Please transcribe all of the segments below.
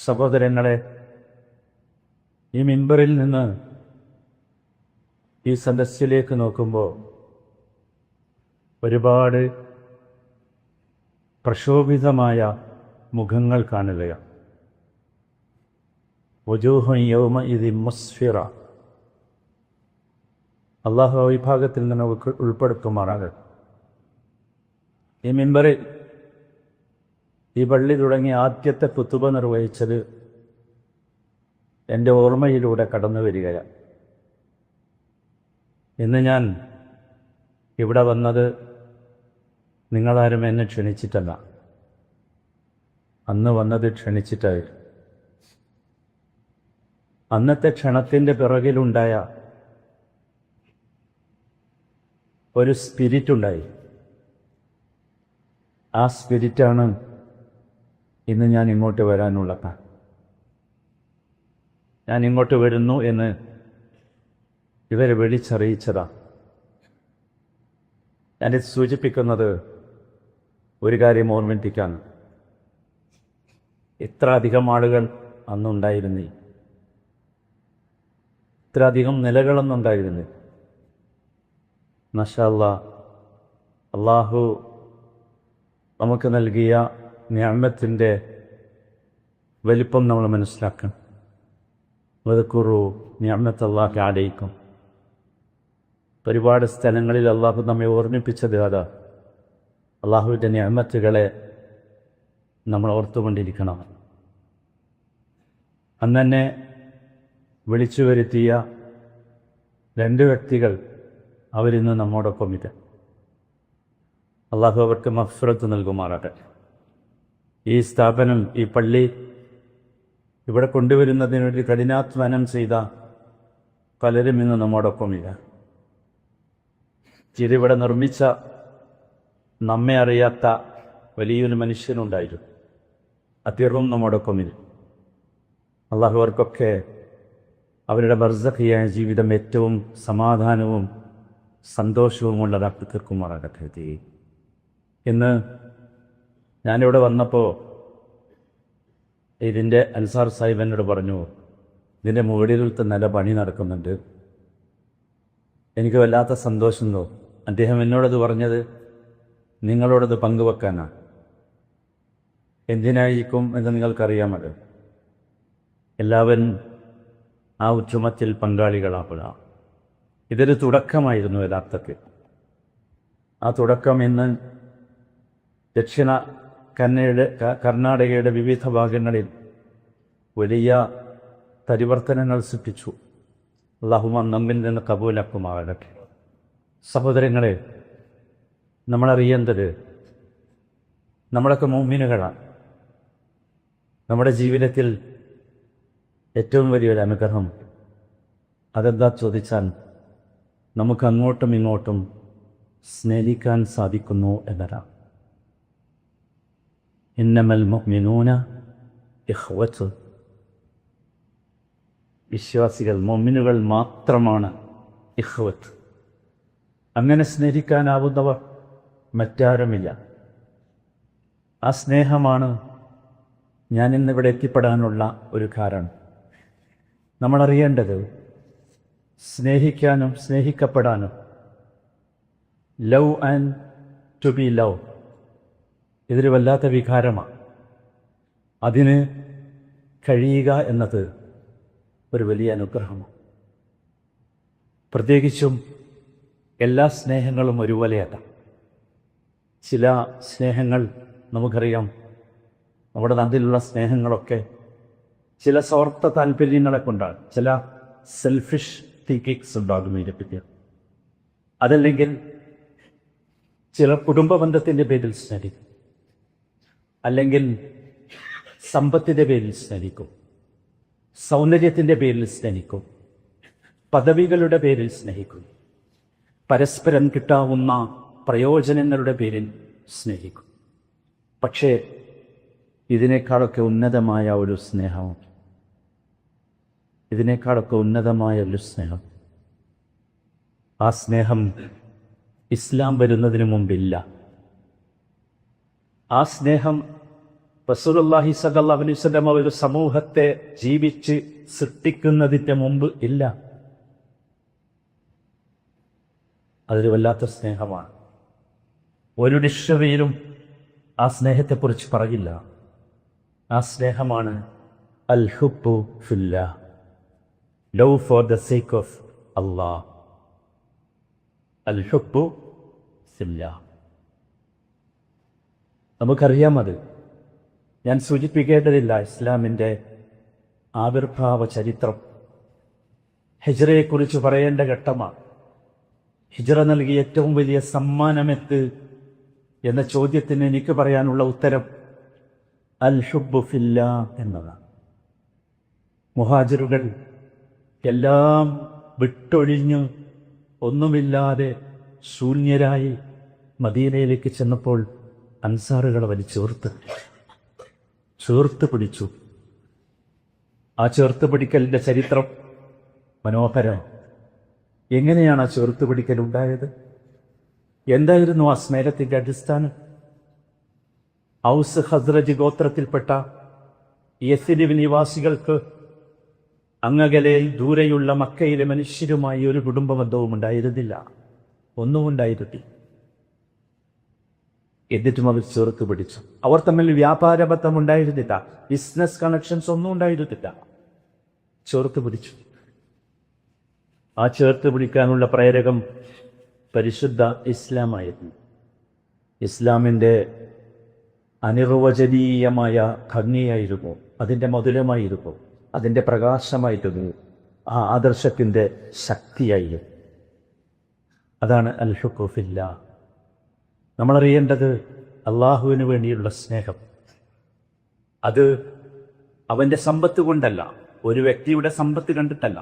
സഹോദരങ്ങളെ, ഈ മിമ്പറിൽ നിന്ന് ഈ സദസ്സിലേക്ക് നോക്കുമ്പോൾ ഒരുപാട് പ്രക്ഷോഭിതമായ മുഖങ്ങൾ കാണുകയാണ്. വജൂഹുൻ യൗമഇദിൻ മുസ്ഫിറ. അള്ളാഹു വിഭാഗത്തിൽ നിന്ന് ഉൾപ്പെടുത്തുമാറാകട്ടെ. ഈ മിമ്പറിൽ ഈ പള്ളി തുടങ്ങി ആദ്യത്തെ ഖുതുബ നിർവഹിച്ചത് എൻ്റെ ഓർമ്മയിലൂടെ കടന്നു വരികയാണ്. ഇന്ന് ഞാൻ ഇവിടെ വന്നത് നിങ്ങളാരും എന്നെ ക്ഷണിച്ചിട്ടല്ല, അന്ന് വന്നത് ക്ഷണിച്ചിട്ടായിരുന്നു. അന്നത്തെ ക്ഷണത്തിൻ്റെ പിറകിലുണ്ടായ ഒരു സ്പിരിറ്റുണ്ടായി. ആ സ്പിരിറ്റാണ് ഇന്ന് ഞാൻ ഇങ്ങോട്ട് വരാനുള്ള കാരണം. ഞാൻ ഇങ്ങോട്ട് വരുന്നു എന്ന് ഇവരെ വിളിച്ചറിയിച്ചതാണ്. ഞാനിത് സൂചിപ്പിക്കുന്നത് ഒരു കാര്യം ഓർമ്മിപ്പിക്കാൻ. ഇത്ര അധികം ആളുകൾ അന്നുണ്ടായിരുന്നില്ല, ഇത്ര അധികം നിലകളൊന്നുണ്ടായിരുന്നില്ല. മാഷാ അല്ലാഹ്, അള്ളാഹു നമുക്ക് നൽകിയ നിഅമത്തിൻ്റെ വലിപ്പം നമ്മൾ മനസ്സിലാക്കണം. വദ്കുറു നിഅമത്തല്ലാഹി അലൈക്കും. ഒരുപാട് സ്ഥലങ്ങളിൽ അള്ളാഹു നമ്മെ ഓർമ്മിപ്പിച്ചത് അതാ. അള്ളാഹുവിൻ്റെ നിഅമത്തുകളെ നമ്മൾ ഓർത്തുകൊണ്ടിരിക്കണം. അന്ന് തന്നെ വിളിച്ചു വരുത്തിയ രണ്ട് വ്യക്തികൾ അവരിന്ന് നമ്മോടൊപ്പമില്ല. അള്ളാഹു അവർക്ക് മഗ്ഫിറത്ത് നൽകുമാറാകട്ടെ. ഈ സ്ഥാപനം, ഈ പള്ളി ഇവിടെ കൊണ്ടുവരുന്നതിന് വേണ്ടി കഠിനാധ്വാനം ചെയ്ത പലരും ഇന്ന് നമ്മോടൊപ്പമില്ല. ഇതിവിടെ നിർമ്മിച്ച നമ്മെ അറിയാത്ത വലിയൊരു മനുഷ്യനുണ്ടായിരുന്നു, അദ്ദേഹവും നമ്മോടൊപ്പമില്ല. അള്ളാഹു അവർക്കൊക്കെ അവരുടെ ബർസഖിയായ ജീവിതം ഏറ്റവും സമാധാനവും സന്തോഷവും ഉള്ളതാക്കി തീർക്കുമാറാകട്ടെ. ഇന്ന് ഞാനിവിടെ വന്നപ്പോൾ ഇതിൻ്റെ അൻസാർ സാഹിബ് എന്നോട് പറഞ്ഞു, ഇതിൻ്റെ മുകളിലത്തെ നല്ല പണി നടക്കുന്നുണ്ട്. എനിക്ക് വല്ലാത്ത സന്തോഷം തോന്നും. അദ്ദേഹം എന്നോടത് പറഞ്ഞത് നിങ്ങളോടത് പങ്കുവെക്കാനാണ്. എന്തിനായിരിക്കും എന്ന് നിങ്ങൾക്കറിയാമല്ലോ. എല്ലാവരും ആ ഉദ്യമത്തിൽ പങ്കാളികളാവുക. ഇതൊരു തുടക്കമായിരുന്നു യഥാർത്ഥത്തിൽ. ആ തുടക്കം ഇന്ന് ദക്ഷിണ കർണാടകയുടെ വിവിധ ഭാഗങ്ങളിൽ വലിയ പരിവർത്തനങ്ങൾ സൃഷ്ടിച്ചു. അല്ലാഹുമ്മ നമ്മിൽ നിന്ന് കബൂലാക്കുമാറാകട്ടെ. സഹോദരങ്ങളെ, നമ്മളറിയേണ്ടത് നമ്മളൊക്കെ മുഅ്മിനുകളാണ്. നമ്മുടെ ജീവിതത്തിൽ ഏറ്റവും വലിയൊരു അനുഗ്രഹം അതെന്താ ചോദിച്ചാൽ നമുക്ക് അങ്ങോട്ടും ഇങ്ങോട്ടും സ്നേഹിക്കാൻ സാധിക്കുന്നു എന്നതാണ്. ഇന്നമൽ മുഅ്മിനൂന ഇഖ്വത്ത്. വിശ്വാസികൾ, മുഅ്മിനുകൾ മാത്രമാണ് ഇഖ്വത്ത്. അങ്ങനെ സ്നേഹിക്കാനാവുന്നവർ മറ്റാരുമില്ല. ആ സ്നേഹമാണ് ഞാനിന്നിവിടെ എത്തിപ്പെടാനുള്ള ഒരു കാരണം. നമ്മളറിയേണ്ടത് സ്നേഹിക്കാനും സ്നേഹിക്കപ്പെടാനും, love and to be love, ഇതൊരു വല്ലാത്ത വികാരമാണ്. അതിന് കഴിയുക എന്നത് ഒരു വലിയ അനുഗ്രഹമാണ്. പ്രത്യേകിച്ചും എല്ലാ സ്നേഹങ്ങളും ഒരുപോലെയല്ല. ചില സ്നേഹങ്ങൾ നമുക്കറിയാം, നമ്മുടെ നാട്ടിലുള്ള സ്നേഹങ്ങളൊക്കെ ചില സ്വാർത്ഥ താല്പര്യങ്ങളെ കൊണ്ടാണ്. ചില സെൽഫിഷ് തിങ്കിങ്സ് ഉണ്ടാകും ഇതിനെപ്പറ്റി. അതല്ലെങ്കിൽ ചില കുടുംബ ബന്ധത്തിൻ്റെ പേരിൽ സ്നേഹിക്കും, അല്ലെങ്കിൽ സമ്പത്തിൻ്റെ പേരിൽ സ്നേഹിക്കും, സൗന്ദര്യത്തിൻ്റെ പേരിൽ സ്നേഹിക്കും, പദവികളുടെ പേരിൽ സ്നേഹിക്കും, പരസ്പരം കിട്ടാവുന്ന പ്രയോജനങ്ങളുടെ പേരിൽ സ്നേഹിക്കും. പക്ഷേ ഇതിനേക്കാളൊക്കെ ഉന്നതമായ ഒരു സ്നേഹം, ഇതിനേക്കാളൊക്കെ ഉന്നതമായ ഒരു സ്നേഹം, ആ സ്നേഹം ഇസ്ലാം വരുന്നതിന് മുമ്പില്ല. ആ സ്നേഹം റസൂലുള്ളാഹി സ്വല്ലല്ലാഹു അലൈഹി വസല്ലം ഒരു സമൂഹത്തെ ജീവിച്ച് സൃഷ്ടിക്കുന്നതിന്റെ മുമ്പ് ഇല്ല. അതൊരു വല്ലാത്ത സ്നേഹമാണ്. ഒരു ഡിക്ഷണറിയിലും ആ സ്നേഹത്തെക്കുറിച്ച് പറയില്ല. ആ സ്നേഹമാണ് അൽ ഹുബ്ബു ഫില്ലാ, love for the sake of Allah. അൽ ഹുബ്ബു ഫില്ലാ, നമുക്കറിയാം. അത് ഞാൻ സൂചിപ്പിക്കേണ്ടതില്ല. ഇസ്ലാമിൻ്റെ ആവിർഭാവ ചരിത്രം ഹിജ്റയെക്കുറിച്ച് പറയേണ്ട ഘട്ടമാണ്. ഹിജ്റ നൽകിയ ഏറ്റവും വലിയ സമ്മാനമെത്ത് എന്ന ചോദ്യത്തിന് എനിക്ക് പറയാനുള്ള ഉത്തരം അൽ ഹുബ്ബു ഫില്ലാ എന്നതാണ്. മുഹാജിറുകൾ എല്ലാം വിട്ടൊഴിഞ്ഞ് ഒന്നുമില്ലാതെ ശൂന്യരായി മദീനയിലേക്ക് ചെന്നപ്പോൾ അൻസാറുകളെ ചേർത്ത് പിടിച്ചു. ആ ചേർത്ത് പിടിക്കലിൻ്റെ ചരിത്രം മനോഹരം. എങ്ങനെയാണ് ആ ചേർത്ത് പിടിക്കൽ ഉണ്ടായത്? എന്തായിരുന്നു ആ സ്നേഹത്തിൻ്റെ അടിസ്ഥാനം? ഔസ് ഖസ്റജ് ഗോത്രത്തിൽപ്പെട്ട യസ്രിബ് നിവാസികൾക്ക് അങ്ങകലെ ദൂരെയുള്ള മക്കയിലെ മനുഷ്യരുമായി ഒരു കുടുംബബന്ധവും ഉണ്ടായിരുന്നില്ല, ഒന്നും ഉണ്ടായിരുന്നില്ല. എന്നിട്ടും അവർ ചേർത്ത് പിടിച്ചു. അവർ തമ്മിൽ വ്യാപാര ബന്ധം ഉണ്ടായിരുന്നില്ല, ബിസിനസ് കണക്ഷൻസ് ഒന്നും ഉണ്ടായിരുന്നില്ല. ചേർത്ത് പിടിച്ചു. ആ ചേർത്ത് പിടിക്കാനുള്ള പ്രേരകം പരിശുദ്ധ ഇസ്ലാമായിരുന്നു. ഇസ്ലാമിൻ്റെ അനിർവചനീയമായ ഭംഗിയായിരുന്നു, അതിൻ്റെ മധുരമായിരുന്നു, അതിൻ്റെ പ്രകാശമായിരുന്നു, ആ ആദർശത്തിൻ്റെ ശക്തിയായിരുന്നു. അതാണ് അൽ ഹുബ്ബു ഫില്ലാ. നമ്മളറിയേണ്ടത് അള്ളാഹുവിന് വേണ്ടിയുള്ള സ്നേഹം. അത് അവൻ്റെ സമ്പത്ത് കൊണ്ടല്ല, ഒരു വ്യക്തിയുടെ സമ്പത്ത് കണ്ടിട്ടല്ല,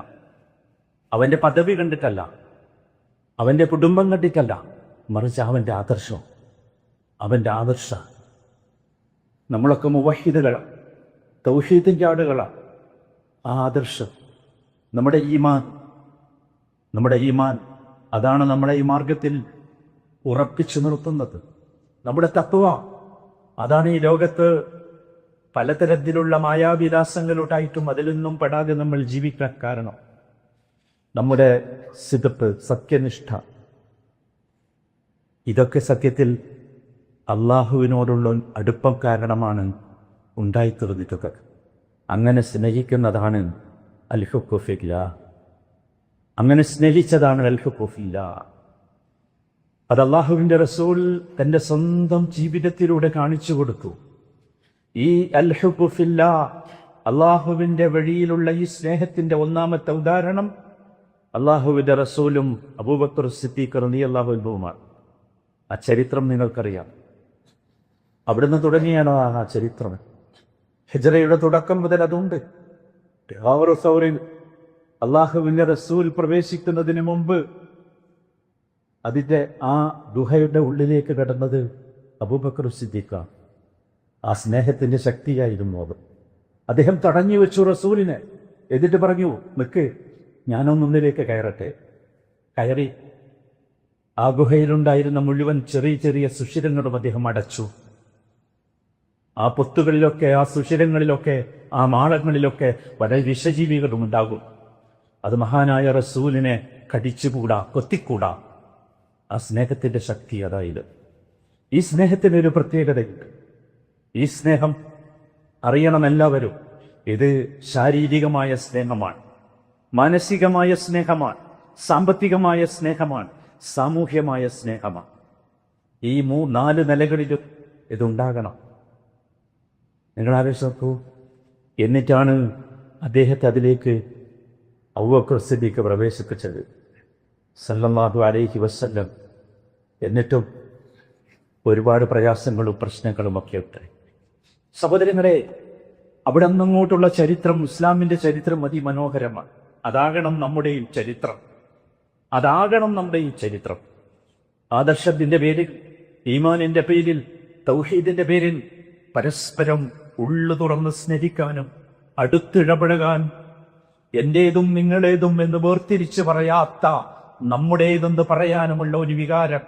അവൻ്റെ പദവി കണ്ടിട്ടല്ല, അവൻ്റെ കുടുംബം കണ്ടിട്ടല്ല, മറിച്ച് അവൻ്റെ ആദർശം. നമ്മളൊക്കെ മുവഹിദുകളാണ്, തൗഹീദിൻ്റെ ആടുകളാണ്. ആ ആദർശം നമ്മുടെ ഈമാൻ അതാണ് നമ്മളെ ഈ മാർഗത്തിൽ ഉറപ്പിച്ചു നിർത്തുന്നത്. നമ്മുടെ തഖ്വ അതാണ് ഈ ലോകത്ത് പലതരത്തിലുള്ള മായാവിലാസങ്ങളുണ്ടായിട്ടും അതിലൊന്നും പെടാതെ നമ്മൾ ജീവിക്കാൻ കാരണം. നമ്മുടെ സിദ്ഖ്, സത്യനിഷ്ഠ, ഇതൊക്കെ സത്യത്തിൽ അള്ളാഹുവിനോടുള്ള അടുപ്പം കാരണമാണ് ഉണ്ടായിത്തീർന്നിട്ടൊക്കെ. അങ്ങനെ സ്നേഹിക്കുന്നതാണ് അൽ ഹുബ്ബു ഫില്ലാ. അങ്ങനെ സ്നേഹിച്ചതാണ് അൽ ഹുബ്ബു ഫില്ലാ. അത് അള്ളാഹുവിൻ്റെ റസൂൽ തൻ്റെ സ്വന്തം ജീവിതത്തിലൂടെ കാണിച്ചു കൊടുത്തു. ഈ അൽ ഹുബ്ബു ഫില്ലാ, അള്ളാഹുവിൻ്റെ വഴിയിലുള്ള ഈ സ്നേഹത്തിൻ്റെ ഒന്നാമത്തെ ഉദാഹരണം അള്ളാഹുവിൻ്റെ റസൂലും അബൂബക്കർ സിദ്ദീഖ് റളിയല്ലാഹു അൻഹുവുമാണ്. ആ ചരിത്രം നിങ്ങൾക്കറിയാം. അവിടുന്ന് തുടങ്ങിയാണ് ആ ചരിത്രം. ഹിജ്റയുടെ തുടക്കം മുതൽ അതുണ്ട്. അള്ളാഹുവിൻ്റെ റസൂൽ പ്രവേശിക്കുന്നതിന് മുമ്പ് അതിൻ്റെ ആ ഗുഹയുടെ ഉള്ളിലേക്ക് കടന്നത് അബൂബക്കർ സിദ്ദീഖാണ്. ആ സ്നേഹത്തിൻ്റെ ശക്തിയായിരുന്നു അത്. അദ്ദേഹം തടഞ്ഞു വെച്ചു റസൂലിനെ. എന്നിട്ട് പറഞ്ഞു, നിൽക്ക്, ഞാനൊന്നിലേക്ക് കയറട്ടെ. കയറി ആ ഗുഹയിലുണ്ടായിരുന്ന മുഴുവൻ ചെറിയ ചെറിയ സുഷിരങ്ങളും അദ്ദേഹം അടച്ചു. ആ പൊത്തുകളിലൊക്കെ, ആ സുഷിരങ്ങളിലൊക്കെ, ആ മാളങ്ങളിലൊക്കെ വളരെ വിഷജീവികളും ഉണ്ടാകും. അത് മഹാനായ റസൂലിനെ കടിച്ചുകൂടാ, കൊത്തിക്കൂടാ. ആ സ്നേഹത്തിൻ്റെ ശക്തി അതായത്. ഈ സ്നേഹത്തിനൊരു പ്രത്യേകതയുണ്ട്. ഈ സ്നേഹം അറിയണം എല്ലാവരും. ഇത് ശാരീരികമായ സ്നേഹമാണ്, മാനസികമായ സ്നേഹമാണ്, സാമ്പത്തികമായ സ്നേഹമാണ്, സാമൂഹ്യമായ സ്നേഹമാണ്. ഈ 4 നിലകളിലും ഇതുണ്ടാകണം. നിങ്ങൾ ആലോചിച്ച് നോക്കൂ. എന്നിട്ടാണ് അദ്ദേഹത്തെ അതിലേക്ക് അബൂബക്കർ സിദ്ദീഖ് പ്രവേശിപ്പിച്ചത് സല്ലല്ലാഹു അലൈഹി വസല്ലം. എന്നിട്ടും ഒരുപാട് പ്രയാസങ്ങളും പ്രശ്നങ്ങളും ഒക്കെ ഉണ്ട്. സഹോദരങ്ങളെ, അവിടെ നിന്നങ്ങോട്ടുള്ള ചരിത്രം, ഇസ്ലാമിൻ്റെ ചരിത്രം അതിമനോഹരമാണ്. അതാകണം നമ്മുടെയും ചരിത്രം. ആദർശത്തിൻ്റെ പേരിൽ, ഈമാനിൻ്റെ പേരിൽ, തൗഹീദിൻ്റെ പേരിൽ പരസ്പരം ഉള്ളു തുറന്ന് സ്നേഹിക്കാനും അടുത്തിടപഴകാൻ, എന്റേതും നിങ്ങളേതും എന്ന് വേർതിരിച്ച് പറയാത്ത നമ്മുടേതെന്ന് പറയാനുമുള്ള ഒരു വികാരം.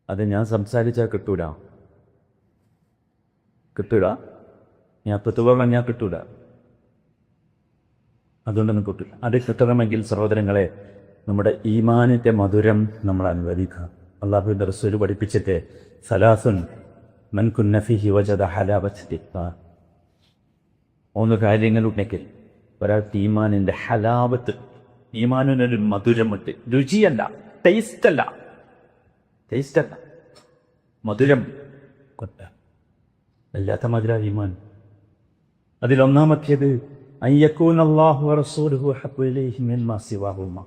അത് ഞാൻ സംസാരിച്ചാൽ കിട്ടൂല. കിട്ടൂല. ഞാൻ പെത്തുക ഞാൻ കിട്ടൂല, അതുകൊണ്ടൊന്നും കിട്ടില്ല. അത് കിട്ടണമെങ്കിൽ സഹോദരങ്ങളെ നമ്മുടെ ഈമാനിൻ്റെ മധുരം നമ്മൾ അനുവദിക്കുക. അള്ളാഹുവിൻ്റെ റസൂൽ പഠിപ്പിച്ചിട്ട് സലാസുൻ മൻ കുന്ന ഫീഹി വജദ ഹലാവത്ത് ഈമാൻ. 3 കാര്യങ്ങളുണ്ടെങ്കിൽ ഒരാൾക്ക് ഈമാനിൻ്റെ ഹലാവത്ത്, ഈമാനിനൊരു മധുരമുണ്ട്. രുചിയല്ല, ടേസ്റ്റല്ല, മധുരം കൊണ്ട അല്ലാത്ത മധുര ഈമാൻ. അതിലൊന്നാമത്തേത് അയ്യക്കൂൻ അല്ലാഹു വറസൂലുഹു അഹബ്ബു ഇലൈഹി മിമ്മാ സിവാഹുമാ.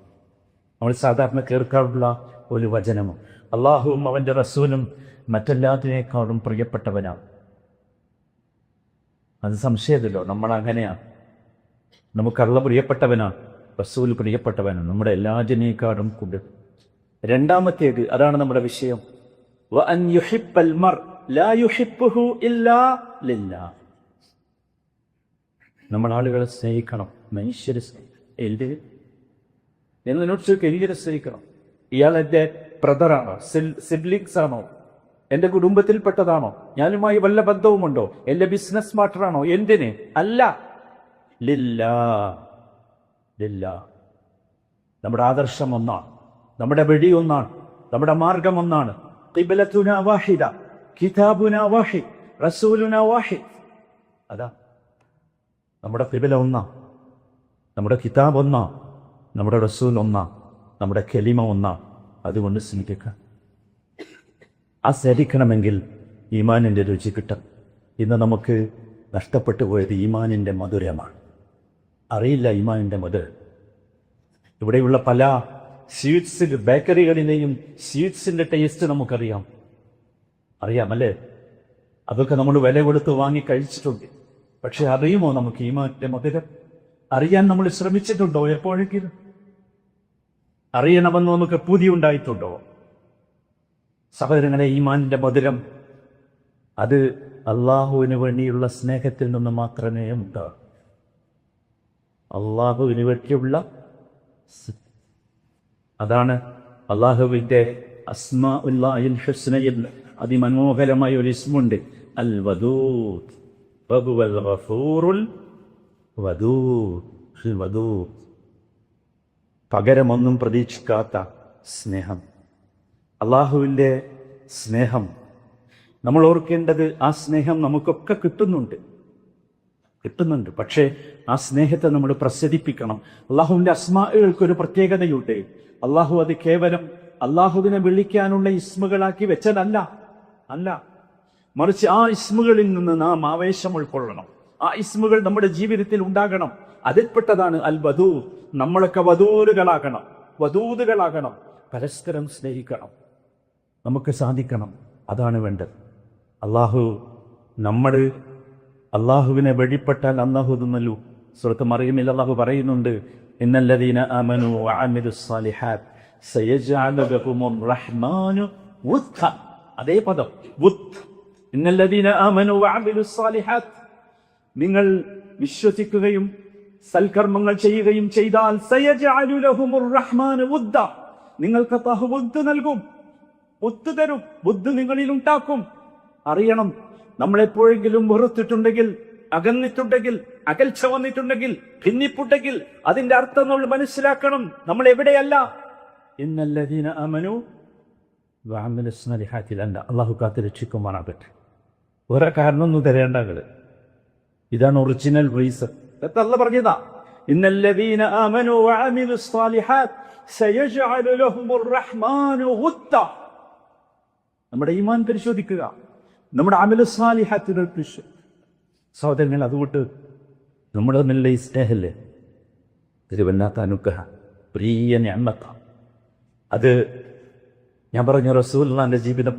നമ്മൾ സാധാരണ കേൾക്കാറുള്ള ഒരു വചനമോ അള്ളാഹുവും അവൻ്റെ റസൂലും മറ്റെല്ലാത്തിനേക്കാളും പ്രിയപ്പെട്ടവനാണ്. അത് സംശയമില്ലല്ലോ, നമ്മളങ്ങനെയാണ്. നമുക്കള്ള പ്രിയപ്പെട്ടവനാണ്, റസൂൽ പ്രിയപ്പെട്ടവനാണ്, നമ്മുടെ എല്ലാറ്റിനേക്കാളും കൂടുതൽ. രണ്ടാമത്തേത്, അതാണ് നമ്മുടെ വിഷയം, വഅൻ യുഹിബ്ബൽ മർ ലാ യുഹിബ്ബുഹു ഇല്ലാ ലില്ലാഹ്. നമ്മൾ ആളുകളെ സ്നേഹിക്കണം, മനുഷ്യരെ എന്നോട് കരിയരെ സ്നേഹിക്കണം. ഇയാൾ എൻ്റെ ബ്രദറാണോ, സിബ്ലിങ്സ് ആണോ, എൻ്റെ കുടുംബത്തിൽപ്പെട്ടതാണോ, ഞാനുമായി വല്ല ബന്ധവുമുണ്ടോ, എൻ്റെ ബിസിനസ് പാർട്ണറാണോ, എന്തിന്? അല്ല, ലില്ലാ. നമ്മുടെ ആദർശം ഒന്നാണ്, നമ്മുടെ വഴി ഒന്നാണ്, നമ്മുടെ മാർഗം ഒന്നാണ്. ഖിബ്ലതുനാ വാഹിദ, കിതാബുനാ വാഹിദ്, റസൂലുനാ വാഹിദ്. അതാ നമ്മുടെ ഖിബ്ല ഒന്നാ, നമ്മുടെ കിതാബ് ഒന്നാ, നമ്മുടെ റസൂൽ ഒന്നാ, നമ്മുടെ കലിമ ഒന്നാ. അതുകൊണ്ട് സ്നേഹിക്കുക. ആ സ്നേഹിക്കണമെങ്കിൽ ഈമാനിൻ്റെ രുചി കിട്ടും. ഇന്ന് നമുക്ക് നഷ്ടപ്പെട്ടു പോയത് ഈമാനിൻ്റെ മധുരമാണ്. അറിയില്ല ഈമാനിൻ്റെ മധുരം. ഇവിടെയുള്ള പല സ്വീറ്റ്സിൽ, ബേക്കറികളിലെയും സ്വീറ്റ്സിൻ്റെ ടേസ്റ്റ് അറിയാമല്ലേ? അതൊക്കെ നമ്മൾ വില കൊടുത്ത് വാങ്ങി കഴിച്ചിട്ടുണ്ട്. പക്ഷെ അറിയുമോ നമുക്ക് ഈമാനിൻ്റെ മധുരം? അറിയാൻ നമ്മൾ ശ്രമിച്ചിട്ടുണ്ടോ? എപ്പോഴെങ്കിലും അറിയണമെന്ന് നമുക്ക് പൂതി ഉണ്ടായിട്ടുണ്ടോ? സഹോദരങ്ങളെ, ഈമാനിൻ്റെ മധുരം അത് അള്ളാഹുവിന് വേണ്ടിയുള്ള സ്നേഹത്തിൽ നിന്ന് മാത്രമേ ഉണ്ടാകൂ. അള്ളാഹുവിന് വേണ്ടിയുള്ള, അതാണ് അള്ളാഹുവിൻ്റെ അസ്മാഉൽ ഹുസ്നയിൽ അതിമനോഹരമായ ഒരു ഇസ്മുണ്ട്, അൽ വദൂദ്. വഹുവൽ ഗഫൂറുൽ വദൂദ്. പകരമൊന്നും പ്രതീക്ഷിക്കാത്ത സ്നേഹം, അള്ളാഹുവിൻ്റെ സ്നേഹം. നമ്മൾ ഓർക്കേണ്ടത്, ആ സ്നേഹം നമുക്കൊക്കെ കിട്ടുന്നുണ്ട്. പക്ഷേ ആ സ്നേഹത്തെ നമ്മൾ പ്രസരിപ്പിക്കണം. അള്ളാഹുവിൻ്റെ അസ്മാഉകൾക്കൊരു പ്രത്യേകതയുണ്ട്. അള്ളാഹു അത് കേവലം അള്ളാഹുവിനെ വിളിക്കാനുള്ള ഇസ്മുകളാക്കി വെച്ചതല്ല, മറിച്ച് ആ ഇസ്മുകളിൽ നിന്ന് നാം ആവേശം ഉൾക്കൊള്ളണം. ആ ഇസ്മുകൾ നമ്മുടെ ജീവിതത്തിൽ ഉണ്ടാകണം. അതിൽപ്പെട്ടതാണ് അൽ വദൂദ്. നമ്മളൊക്കെ വദൂദുകളാകണം, പരസ്പരം സ്നേഹിക്കണം. നമുക്ക് സാധിക്കണം, അതാണ് വേണ്ടത്. നമ്മൾ അള്ളാഹുവിനെ വെളിപ്പെട്ടാൽ അല്ലാഹുദുന്നല്ലു. സൂറത്ത് മറിയമിൽ അള്ളാഹു പറയുന്നുണ്ട്, ഇന്നല്ലദീന ആമനു വഅമിലുസ് സാലിഹാത്ത് സയജ്അലു ലഹുമുർ റഹ്മാനു വുദ്ദ. അതേ പദം, വുദ്ദ്. ഇന്നല്ലദീന ആമനു വഅമിലുസ് സാലിഹാത്ത്, നിങ്ങൾ വിശ്വസിക്കുകയും സൽക്കർമ്മങ്ങൾ ചെയ്യുകയും ചെയ്താൽ സയജ്അലു ലഹുമുർ റഹ്മാനു വുദ്ദ, നിങ്ങൾക്ക് അല്ലാഹു വുദ്ദ് നൽകും, വുദ്ദ് തരും, വുദ്ദ് നിങ്ങളിൽ ഉണ്ടാക്കും. അറിയണം, നമ്മളെപ്പോഴെങ്കിലും വെറുത്തിട്ടുണ്ടെങ്കിൽ, അകന്നിട്ടുണ്ടെങ്കിൽ, അകൽച്ച വന്നിട്ടുണ്ടെങ്കിൽ, ഭിന്നിപ്പുണ്ടെങ്കിൽ അതിന്റെ അർത്ഥം നമ്മൾ മനസ്സിലാക്കണം. നമ്മൾ എവിടെയല്ല. ഇന്നല്ലദീന ആമനു വഅമിലുസ് സാലിഹാത്തിൽ അല്ല. അല്ലാഹു കാത്ത് രക്ഷിക്കുമാറാകട്ടെ. വേറെ കാരണമൊന്നും തരേണ്ടത്. ഇതാണ് ഒറിജിനൽ റീസൺ. അല്ലാഹു പറഞ്ഞതാ, ഇന്നല്ലദീന ആമനു വഅമിലുസ് സാലിഹാത്ത് സയജ്അലു ലഹുമുർ റഹ്മാനു വുദ്ദ. നമ്മുടെ ഈമാൻ പരിശോധിക്കുക, നമ്മുടെ അമലുസ് സാലിഹാത്തുകൾ സഹോദരങ്ങൾ. അതുകൊണ്ട് നമ്മുടെ നല്ല ഈ സ്നേഹല്ലേ, ഒരു വല്ലാത്ത അനുഗ്രഹം, പ്രിയ നിഅമത്ത്. അത് ഞാൻ പറഞ്ഞ റസൂലുള്ളാഹിന്റെ ജീവിതം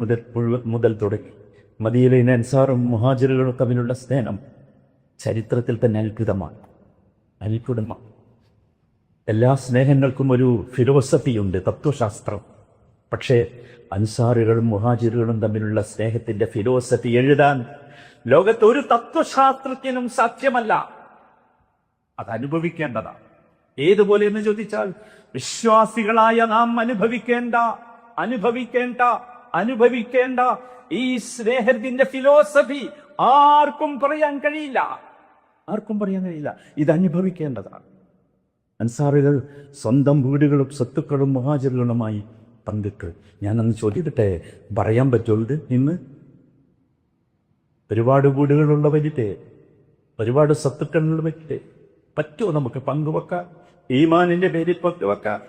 മുതൽ തുടങ്ങി മദീനയിലെ അൻസാറും മുഹാജിറുകളും തമ്മിലുള്ള സ്നേഹം ചരിത്രത്തിൽ തന്നെ അത്ഭുതമാണ്. എല്ലാ സ്നേഹങ്ങൾക്കും ഒരു ഫിലോസഫിയുണ്ട്, തത്വശാസ്ത്രം. പക്ഷേ അൻസാറുകളും മുഹാജിറുകളും തമ്മിലുള്ള സ്നേഹത്തിന്റെ ഫിലോസഫി എഴുതാൻ ലോകത്ത് ഒരു തത്വശാസ്ത്രജ്ഞനും സാധ്യമല്ല. അത് അനുഭവിക്കേണ്ടതാണ്. ഏതുപോലെ എന്ന് ചോദിച്ചാൽ, വിശ്വാസികളായ നാം അനുഭവിക്കേണ്ട ഈ സ്നേഹത്തിന്റെ ഫിലോസഫി ആർക്കും പറയാൻ കഴിയില്ല, ആർക്കും പറയാൻ കഴിയില്ല. ഇത് അനുഭവിക്കേണ്ടതാണ്. അൻസാറുകൾ സ്വന്തം വീടുകളും സ്വത്തുക്കളും മുഹാജിറുകളുമായി പങ്കിട്ട്. ഞാനന്ന് ചോദിക്കട്ടെ, പറയാൻ പറ്റുള്ളത് ഇന്ന്? ഒരുപാട് വീടുകളുള്ളവരില്ലേ, ഒരുപാട് സ്വത്തുക്കളുള്ളവരില്ലേ, പറ്റുമോ നമുക്ക് പങ്കുവെക്കാൻ? ഈമാനിന്റെ പേരിൽ പങ്കുവെക്കാൻ?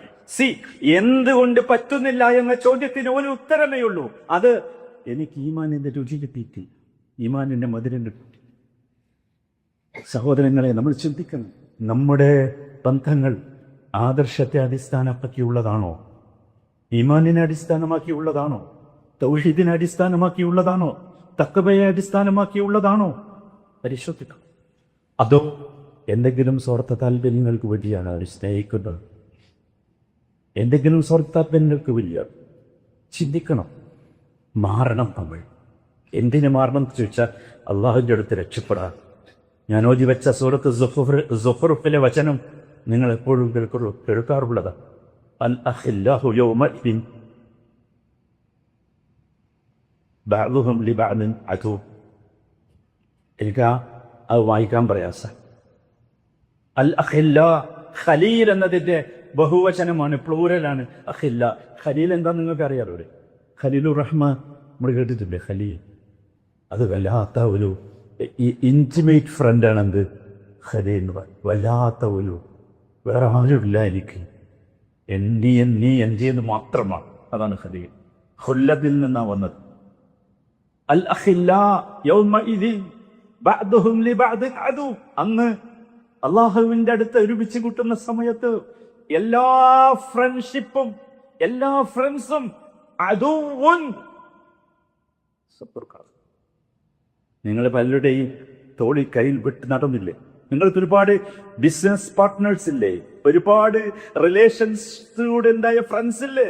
എന്തുകൊണ്ട് പറ്റുന്നില്ല എന്ന ചോദ്യത്തിന് ഒരു ഉത്തരമേ ഉള്ളൂ. അത് എനിക്ക് ഈമാനിന്റെ രുചി കിട്ടിയിട്ടില്ല, ഈമാനിന്റെ മധുരം കിട്ടി. സഹോദരങ്ങളെ, നമ്മൾ ചിന്തിക്കണം, നമ്മുടെ ബന്ധങ്ങൾ ആദർശത്തെ അടിസ്ഥാനമാക്കിയുള്ളതാണോ? ഈമാനിനെ അടിസ്ഥാനമാക്കിയുള്ളതാണോ? തൗഹീദിനെ അടിസ്ഥാനമാക്കിയുള്ളതാണോ? തഖ്വയെ അടിസ്ഥാനമാക്കിയുള്ളതാണോ? പരിശോധിക്കണം. അതോ എന്തെങ്കിലും സ്വാർത്ഥ താല്പര്യങ്ങൾക്ക് വേണ്ടിയാണ് അവർ സ്നേഹിക്കുന്നത്? എന്തെങ്കിലും സ്വാർത്ഥ താല്പര്യങ്ങൾക്ക് വേണ്ടിയ ചിന്തിക്കണം. മാറണം നമ്മൾ. എന്തിനു മാറണം എന്ന് ചോദിച്ചാൽ അള്ളാഹുവിൻ്റെ അടുത്ത് രക്ഷപ്പെടാൻ. ഞാൻ ഓതി വെച്ച സൂറത്ത് സുഖ്റുഫിലെ വചനം നിങ്ങൾ എപ്പോഴും കേൾക്കാറുള്ളതാണ്. അൽ അഖില്ലാഹു യൗമഇദിൻ ബഅ്ദുഹും ലിബഅ്ദിൻ അദൂ. എനിക്ക് അത് വായിക്കാൻ പ്രയാസം. അൽ അഖില്ല, ഖലീൽ എന്നതിൻ്റെ ബഹുവചനമാണ്, പ്ലൂരലാണ് അഖില്ല. ഖലീൽ എന്താ നിങ്ങൾക്ക് അറിയാലോ? ഖലീലുർ റഹ്മാൻ നമ്മൾ കേട്ടിട്ടില്ലേ? ഖലീൽ അത് വല്ലാത്ത ഒരു ഇൻറ്റിമേറ്റ് ഫ്രണ്ടാണ്. എന്ത് ഖലീൽ എന്ന് പറയും. വല്ലാത്ത ഒരു, വേറെ ആരുമില്ല എനിക്ക്, നീ എന്ന് മാത്രമാണ്. അതാണ് ഖലീൽ. ഖുല്ലത്തിൽ നിന്നാണ് വന്നത്. അൽ അഖില്ലാ യൗമഇദിൻ ബഅ്ദുഹും ലിബഅ്ദിൻ അദൂ. അന്ന് അള്ളാഹുവിൻ്റെ അടുത്ത് ഒരുമിച്ച് കൂട്ടുന്ന സമയത്ത് എല്ലാ ഫ്രണ്ട്ഷിപ്പും, എല്ലാ ഫ്രണ്ട്സും അദൂവുൻ, ശത്രുക്കളാണ്. നിങ്ങൾ പലരുടെയും തോളിൽ കയ്യിൽ വിട്ട് നടന്നില്ലേ? നിങ്ങൾക്ക് ഒരുപാട് ബിസിനസ് പാർട്ട്നേഴ്സ് ഇല്ലേ? ഒരുപാട് റിലേഷൻസിലൂടെ ഉണ്ടായ ഫ്രണ്ട്സ് ഇല്ലേ?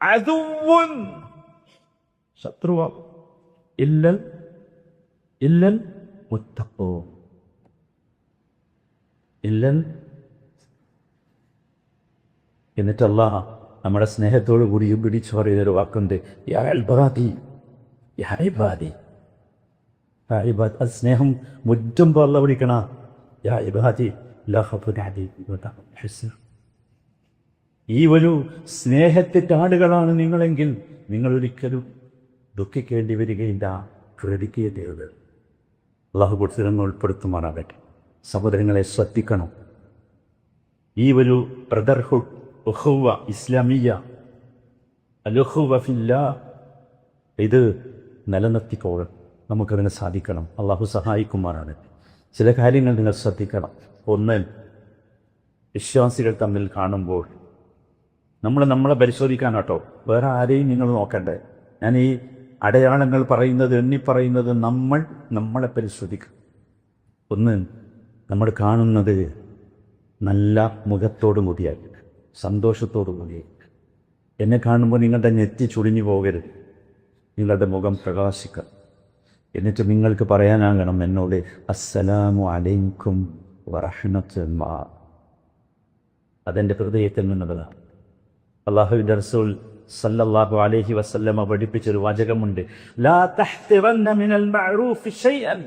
അദൂവുൻ, ശത്രുവാകും. ഇല്ലൽ മുത്തഖൂൻ, എന്നിട്ട് അല്ലാഹ് നമ്മുടെ സ്നേഹത്തോടു കൂടി പിടിച്ചു പറയുന്നൊരു വാക്കുണ്ട്, യാ ഇബാദി, യാ ഇബാദി. അത് സ്നേഹം മുറ്റുമ്പോൾ അല്ലാഹ് വിളിക്കണ, യാ ഇബാദി ലാ ഖൗഫുൻ അലൈഹിം. ഈ ഒരു സ്നേഹത്തിൻ്റെ ആളുകളാണ് നിങ്ങളെങ്കിൽ നിങ്ങൾ ഒരിക്കലും ദുഃഖിക്കേണ്ടി വരികയില്ല, പേടിക്കുകയുള്ളൂ. അള്ളാഹു കൊടുത്തിരുന്ന് ഉൾപ്പെടുത്തുമാറാകട്ടെ. സഹോദരങ്ങളെ, ശ്രദ്ധിക്കണം. ഈ ഒരു ബ്രദർഹുഡ്, ഉഖുവ ഇസ്ലാമിയ, അൽ-ഉഖുവ ഫില്ലാഹ്, ഇത് നിലനിർത്തിക്കോളും. നമുക്കതിന് സാധിക്കണം. അള്ളാഹു സഹായിക്കുമാറാണ്. ചില കാര്യങ്ങൾ നിങ്ങൾ ശ്രദ്ധിക്കണം. ഒന്ന്, വിശ്വാസികൾ തമ്മിൽ കാണുമ്പോൾ നമ്മളെ പരിശോധിക്കാനാട്ടോ, വേറെ ആരെയും നിങ്ങൾ നോക്കണ്ടേ. ഞാൻ ഈ അടയാളങ്ങൾ പറയുന്നത്, എണ്ണിപ്പറയുന്നത് നമ്മളെ പരിശോധിക്കും. ഒന്ന്, നമ്മൾ കാണുന്നത് നല്ല മുഖത്തോടു കൂടിയായി, സന്തോഷത്തോടു കൂടി. എന്നെ കാണുമ്പോൾ നിങ്ങളുടെ നെറ്റി ചുളിഞ്ഞു പോകരുത്, നിങ്ങളുടെ മുഖം പ്രകാശിക്കുക. എന്നിട്ട് നിങ്ങൾക്ക് പറയാനാകണം എന്നോട്, അസ്സലാമു അലൈക്കും വറഹ്മത്തുള്ളാഹി. അതെൻ്റെ ഹൃദയത്തിൽ നിന്നുള്ളതാണ്. അല്ലാഹുവിൻ്റെ റസൂൽ സല്ലല്ലാഹു അലൈഹി വസല്ലമ പഠിപ്പിച്ചൊരു വാചകമുണ്ട്, ലാ തഹ്തിറന്ന മിനൽ മഅറൂഫി ശൈഅൻ.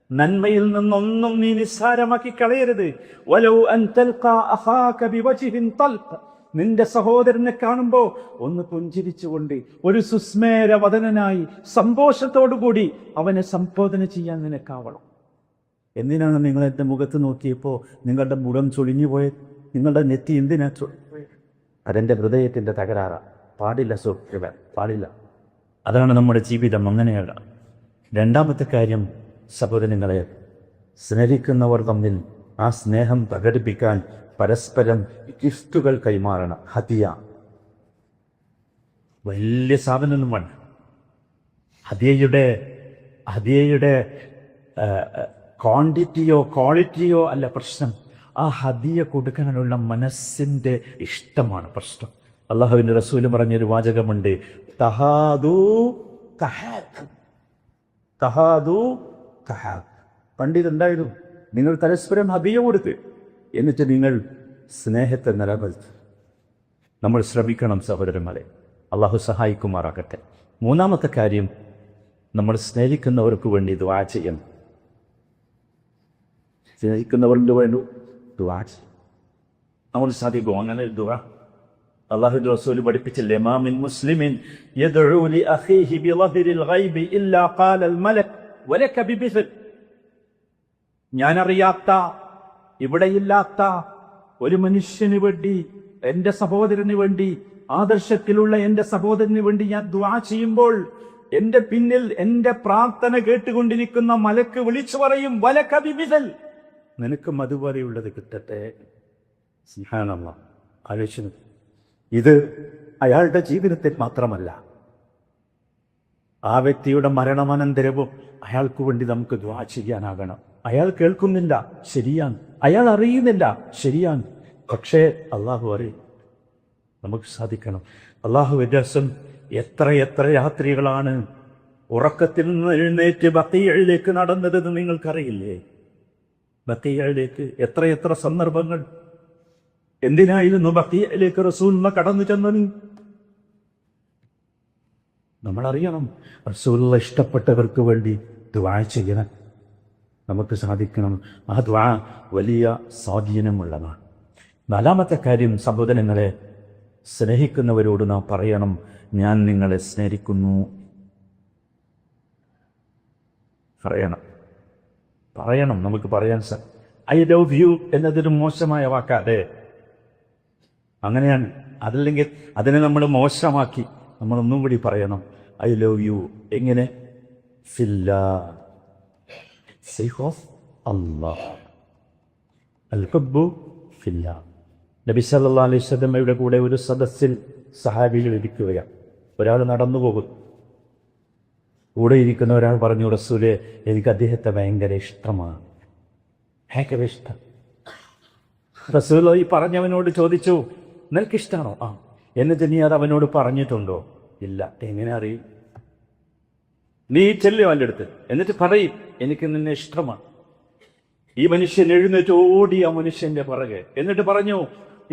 നന്മയിൽ നിന്നൊന്നും നീ നിസ്സാരമാക്കി കളയരുത്. വലൗ അൻ തൽഖാ അഖാക ബിവജ്ഹിൻ തൽഖ്. നിന്റെ സഹോദരനെ കാണുമ്പോൾ ഒന്ന് പുഞ്ചിരിച്ചുകൊണ്ട്, ഒരു സുസ്മേരവദനായി സന്തോഷത്തോടുകൂടി അവനെ സംബോധന ചെയ്യാൻ നിനക്കാവണം. എന്തിനാണ് നിങ്ങൾ എൻ്റെ മുഖത്ത് നോക്കിയപ്പോൾ നിങ്ങളുടെ മുഖം ചൊളിഞ്ഞു പോയത്? നിങ്ങളുടെ നെറ്റി എന്തിനാ ചൊളിഞ്ഞുപോയത്? അതെൻ്റെ ഹൃദയത്തിൻ്റെ തകരാറാണ്. പാടില്ല സുഹൃത്തുക്കളെ, പാടില്ല. അതാണ് നമ്മുടെ ജീവിതം, അങ്ങനെയാണ്. രണ്ടാമത്തെ കാര്യം, സഹോദരങ്ങളെ, സ്നേഹിക്കുന്നവർ തമ്മിൽ ആ സ്നേഹം പ്രകടിപ്പിക്കാൻ പരസ്പരം ഗിഫ്റ്റുകൾ കൈമാറണം. ഹദിയ, വലിയ സാധനമൊന്നും വേണ്ട. ഹദിയയുടെ ക്വാണ്ടിറ്റിയോ ക്വാളിറ്റിയോ അല്ല പ്രശ്നം. ആ ഹദിയ കൊടുക്കാനുള്ള മനസ്സിൻ്റെ ഇഷ്ടമാണ് പ്രശ്നം. അള്ളാഹുവിൻ്റെ റസൂൽ പറഞ്ഞൊരു വാചകമുണ്ട്, തഹാദൂ തഹാദ്. പണ്ടിതുണ്ടായിരുന്നു. നിങ്ങൾ പരസ്പരം ഹദിയ കൊടുത്ത്, എന്നിട്ട് നിങ്ങൾ സ്നേഹത്തെ നിലനിർത്തി. നമ്മൾ ശ്രമിക്കണം സഹോദരന്മാരെ. അള്ളാഹു സഹായിക്കുമാറാകട്ടെ. മൂന്നാമത്തെ കാര്യം, നമ്മൾ സ്നേഹിക്കുന്നവർക്ക് വേണ്ടി ദുആ ചെയ്യണം. സ്നേഹിക്കുന്നവർക്ക് വേണ്ടി ദുആ ചെയ്യണം. നമ്മൾ സാധിക്കും അങ്ങനെ ദുആ അല്ലാഹുവിന്റെ റസൂൽ പഠിപ്പിച്ചില്ലേ, മാ മിൻ മുസ്ലിമിൻ യദ്ഉ ലി അഖീഹി ബിളഹ്രിൽ ഗൈബി ഇല്ലാ ഖാലൽ മലക് വലക ബിമിസ്ൽ. ഞാനറിയാത്ത ഇവിടെയില്ലാത്ത ഒരു മനുഷ്യന് വേണ്ടി, എൻ്റെ സഹോദരന് വേണ്ടി, ആദർശത്തിലുള്ള എൻ്റെ സഹോദരന് വേണ്ടി ഞാൻ ദുആ ചെയ്യുമ്പോൾ എൻ്റെ പിന്നിൽ എൻ്റെ പ്രാർത്ഥന കേട്ടുകൊണ്ടിരിക്കുന്ന മലക്ക് വിളിച്ചു പറയും, വലക ബിമിസ്ൽ, നിനക്കും അതുപോലെയുള്ളത് കിട്ടട്ടെ. സുബ്ഹാനല്ലാഹ്. ആലോചിച്ചു, ഇത് അയാളുടെ ജീവിതത്തിൽ മാത്രമല്ല, ആ വ്യക്തിയുടെ മരണാനന്തരവും അയാൾക്ക് വേണ്ടി നമുക്ക് ദുആ ചെയ്യാനാകണം. അയാൾ കേൾക്കുന്നില്ല, ശരിയാണ്. അയാൾ അറിയുന്നില്ല, ശരിയാണ്. പക്ഷേ അള്ളാഹു അറിയും. നമുക്ക് സാധിക്കണം. അള്ളാഹുവിന്റെ റസൂൽ എത്ര രാത്രികളാണ് ഉറക്കത്തിൽ നിന്ന് എഴുന്നേറ്റ് ബഖീഇലേക്ക് നടന്നതെന്ന് നിങ്ങൾക്കറിയില്ലേ? ബഖീഇലേക്ക് എത്ര സന്ദർഭങ്ങൾ. എന്തിനായിരുന്നു ബഖീഇലേക്ക് റസൂൽ കടന്നു ചെന്നത്? നമ്മളറിയണം. റസൂലുള്ള ഇഷ്ടപ്പെട്ടവർക്ക് വേണ്ടി ദുആ ചെയ്യണം. നമുക്ക് സാധിക്കണം. ആ ദുആ വലിയ സ്വാധീനമുള്ളതാണ്. നാലാമത്തെ കാര്യം, സഹോദരങ്ങളെ, സ്നേഹിക്കുന്നവരോട് നാം പറയണം, ഞാൻ നിങ്ങളെ സ്നേഹിക്കുന്നു. പറയണം. നമുക്ക് പറയാൻ ഐ ലവ് യു എന്നതൊരു മോശമായ വാക്കാതെ, അങ്ങനെയാണ്. അതല്ലെങ്കിൽ അതിനെ നമ്മൾ മോശമാക്കി നമ്മളൊന്നും കൂടി പറയണം, ഐ ലവ് യു. എങ്ങനെ? ഫില്ലാ, അല്ലാഹ്, അൽ ഹബ്ബു ഫില്ലാ. നബി സല്ലല്ലാഹു അലൈഹി വസല്ലമയുടെ കൂടെ ഒരു സദസ്സിൽ സഹാബികൾ ഇരിക്കുകയാണ്. ഒരാൾ നടന്നു പോകും. കൂടെ ഇരിക്കുന്ന ഒരാൾ പറഞ്ഞു, റസൂലേ, എനിക്ക് അദ്ദേഹത്തെ ഭയങ്കര ഇഷ്ടമാണ്, ഭയങ്കര ഇഷ്ടം. റസൂൽ ഈ പറഞ്ഞവനോട് ചോദിച്ചു, നിനക്കിഷ്ടാണോ? ആ. എന്നിട്ട് നീ അത് അവനോട് പറഞ്ഞിട്ടുണ്ടോ? ഇല്ല. എങ്ങനെ അറിയും? നീ ചെല്ലും അവൻ്റെ അടുത്ത്, എന്നിട്ട് പറയും, എനിക്ക് നിന്നെ ഇഷ്ടമാണ്. ഈ മനുഷ്യൻ എഴുന്നേറ്റ് ഓടി ആ മനുഷ്യന്റെ പുറകെ, എന്നിട്ട് പറഞ്ഞു,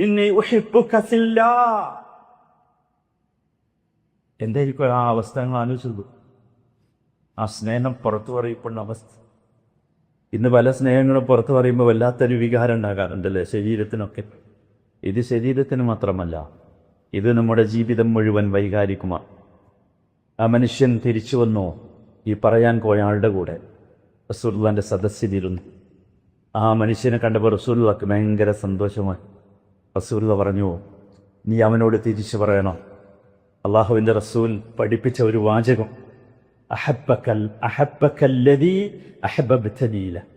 ഇന്നി ഉഹിബ്ബുക ഫില്ലാ. എന്തായിരിക്കും ആ അവസ്ഥ? നിങ്ങൾ ആലോചിച്ചു. ആ സ്നേഹം പുറത്തു പറയപ്പെടുന്ന അവസ്ഥ. ഇന്ന് പല സ്നേഹങ്ങളും പുറത്തു പറയുമ്പോൾ വല്ലാത്തൊരു വികാരം ഉണ്ടാകാറുണ്ടല്ലേ ശരീരത്തിനൊക്കെ. ഇത് ശരീരത്തിന് മാത്രമല്ല, ഇത് നമ്മുടെ ജീവിതം മുഴുവൻ വൈകാരികമാണ്. ആ മനുഷ്യൻ തിരിച്ചു വന്നു. ഈ പറയാൻ പോയ ആളുടെ കൂടെ റസൂലുള്ളാഹിന്റെ സദസ്സിലിരുന്നു. ആ മനുഷ്യനെ കണ്ടപ്പോൾ റസൂലുള്ളാഹിക്ക് ഭയങ്കര സന്തോഷമായി. റസൂലുള്ള പറഞ്ഞു, നീ അവനോട് തിരിച്ചു പറയണം, അള്ളാഹുവിൻ്റെ റസൂൽ പഠിപ്പിച്ച ഒരു വാചകം, അഹബ്ബക്കല്ലദീ അഹ്ബബ്തനീ ലഹ്,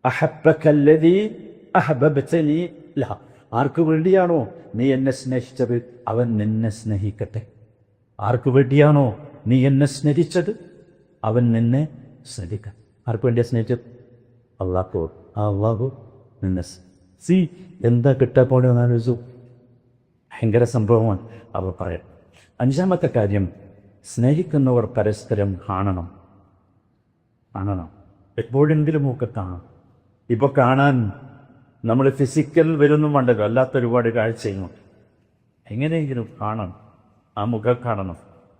അഹബ്ബക്കല്ലദീ അഹ്ബബ്തനീ ലഹ്. ആർക്കു വേണ്ടിയാണോ നീ എന്നെ സ്നേഹിച്ചത്, അവൻ നിന്നെ സ്നേഹിക്കട്ടെ. ആർക്കു വേണ്ടിയാണോ നീ എന്നെ സ്നേഹിച്ചത്, അവൻ നിന്നെ സ്നേഹിക്കട്ടെ. ആർക്കു വേണ്ടിയാ സ്നേഹിച്ചത്? അള്ളാഹു. അള്ളാഹു നിന്നെ എന്താ കിട്ടാപ്പോടെ എന്നാലോചിച്ചു. ഭയങ്കര സംഭവമാണ്. അവർ പറയാം. അഞ്ചാമത്തെ കാര്യം, സ്നേഹിക്കുന്നവർ പരസ്പരം കാണണം. എപ്പോഴെങ്കിലും ഒക്കെ കാണണം. ഇപ്പോൾ കാണാൻ നമ്മൾ ഫിസിക്കൽ വരുന്നും വേണ്ടല്ലോ, അല്ലാത്ത ഒരുപാട് കാഴ്ചയും. എങ്ങനെയെങ്കിലും കാണണം. ആ മുഖം കാണണം.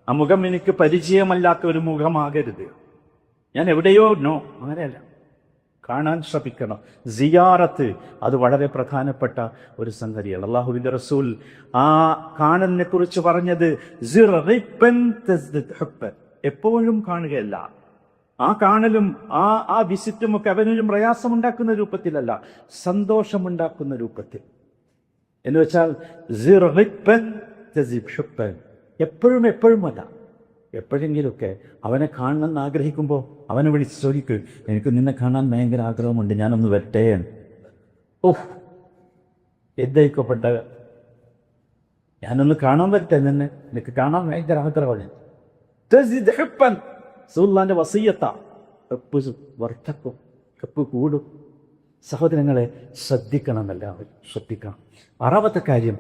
ആ മുഖം എനിക്ക് പരിചയമല്ലാത്ത ഒരു മുഖമാകരുത്. ഞാൻ എവിടെയോ അങ്ങനെയല്ല, കാണാൻ ശ്രമിക്കണം. സിയാറത്ത് അത് വളരെ പ്രധാനപ്പെട്ട ഒരു സംഗതിയാണ്. അള്ളാഹുവിൻ്റെ റസൂൽ ആ കാണലിനെ കുറിച്ച് പറഞ്ഞത് എപ്പോഴും കാണുകയല്ല. ആ കാണലും ആ വിസിറ്റും ഒക്കെ അവനും പ്രയാസമുണ്ടാക്കുന്ന രൂപത്തിലല്ല, സന്തോഷമുണ്ടാക്കുന്ന രൂപത്തിൽ. എന്ന് വെച്ചാൽ എപ്പോഴും അല്ല, എപ്പോഴെങ്കിലുമൊക്കെ അവനെ കാണണമെന്ന് ആഗ്രഹിക്കുമ്പോൾ അവനെ വിളിച്ച് ചോദിക്കും, എനിക്ക് നിന്നെ കാണാൻ ഭയങ്കര ആഗ്രഹമുണ്ട്, ഞാനൊന്ന് വരട്ടെ. എന്തായിക്കോപ്പെട്ട, ഞാനൊന്ന് കാണാൻ വരട്ടെ, നിന്നെ എനിക്ക് കാണാൻ ഭയങ്കര ആഗ്രഹമാണ്. റസൂലുള്ളാഹിന്റെ വസിയ്യത്താ. കപ്പ് കൂടും. സഹോദരങ്ങളെ, ശ്രദ്ധിക്കണം, എല്ലാവരും ശ്രദ്ധിക്കണം. ആറാമത്തെ കാര്യം,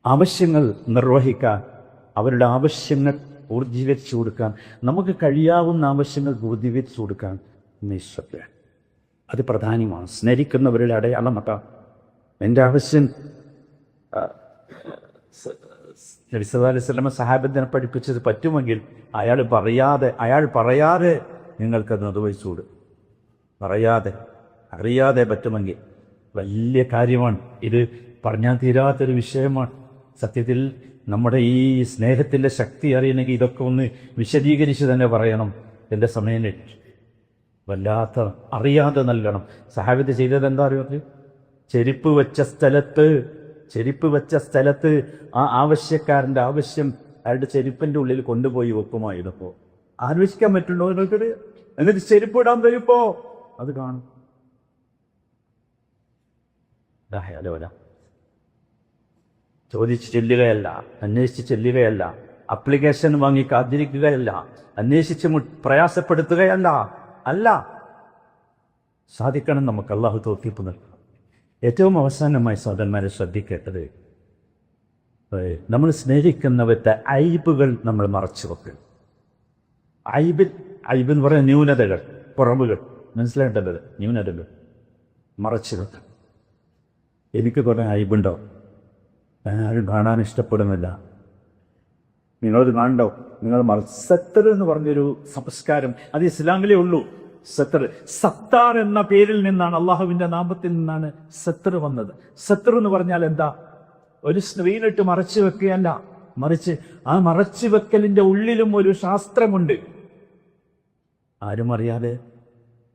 ആവശ്യങ്ങൾ നിർവഹിക്കാൻ, അവരുടെ ആവശ്യങ്ങൾ പൂർത്തീകരിച്ചു കൊടുക്കാൻ, നമുക്ക് കഴിയാവുന്ന ആവശ്യങ്ങൾ പൂർത്തീകരിച്ചു കൊടുക്കാൻ നിശ്ചയം. അത് പ്രധാനമാണ്. സ്നേഹിക്കുന്നവരുടെ അടയാളമൊക്കെ എൻ്റെ ആവശ്യം നബി സല്ലല്ലാഹു അലൈഹി വസല്ലം സഹാബത്തിനെ പഠിപ്പിച്ചത് പറ്റുമെങ്കിൽ അയാൾ പറയാതെ നിങ്ങൾക്കത് നിർവഹിച്ചുകൂടും. അറിയാതെ പറ്റുമെങ്കിൽ വലിയ കാര്യമാണ്. ഇത് പറഞ്ഞാൽ തീരാത്തൊരു വിഷയമാണ്. സത്യത്തിൽ നമ്മുടെ ഈ സ്നേഹത്തിൻ്റെ ശക്തി അറിയണമെങ്കിൽ ഇതൊക്കെ ഒന്ന് വിശദീകരിച്ച് തന്നെ പറയണം. എൻ്റെ സമയം വല്ലാത്ത അറിയാതെ നൽകണം. സഹാബത്ത് ചെയ്തത് എന്താ അറിയാം? ചെരുപ്പ് വെച്ച സ്ഥലത്ത് ആ ആവശ്യക്കാരൻ്റെ ആവശ്യം അയാളുടെ ചെരുപ്പിൻ്റെ ഉള്ളിൽ കൊണ്ടുപോയി വെക്കുമായിരുന്നപ്പോൾ ആലോചിക്കാൻ പറ്റുണ്ടോ എന്നൊക്കെ. എന്നിട്ട് ചെരുപ്പ് ഇടാൻ വരുമ്പോ അത് കാണും. ചോദിച്ച് ചെല്ലുകയല്ല, അന്വേഷിച്ച് ചെല്ലുകയല്ല, അപ്ലിക്കേഷൻ വാങ്ങി കാത്തിരിക്കുകയല്ല, അന്വേഷിച്ച് പ്രയാസപ്പെടുത്തുകയല്ല. അല്ല, സാധിക്കണം നമുക്ക്. അള്ളാഹു തൗഫീഖ് നൽകണം. ഏറ്റവും അവസാനമായി സഹോദരന്മാരെ ശ്രദ്ധിക്കേണ്ടത്, നമ്മൾ സ്നേഹിക്കുന്നവരുടെ ഐബുകൾ നമ്മൾ മറച്ചു വെക്കണം. ഐബ് എന്ന് പറയുന്ന ന്യൂനതകൾ, കുറവുകൾ, മനസ്സിലാക്കേണ്ടത് ന്യൂനതകൾ മറച്ചു വെക്കണം. എനിക്ക് കുറേ ഐബുണ്ടോ? ആരും കാണാൻ ഇഷ്ടപ്പെടുന്നില്ല. നിങ്ങളത് കാണണ്ടോ? നിങ്ങൾ സത്തർ എന്ന് പറഞ്ഞൊരു സംസ്കാരം അത് ഇസ്ലാമിലേ ഉള്ളൂ. സത്താർ എന്ന പേരിൽ നിന്നാണ്, അള്ളാഹുവിന്റെ നാമത്തിൽ നിന്നാണ് സത്തർ വന്നത്. സത്തർ എന്ന് പറഞ്ഞാൽ എന്താ? ഒരു സ്ക്രീനിട്ട് മറച്ചു വെക്കുകയല്ല, മറിച്ച് ആ മറച്ചു വെക്കലിന്റെ ഉള്ളിലും ഒരു ശാസ്ത്രമുണ്ട്. ആരും അറിയാതെ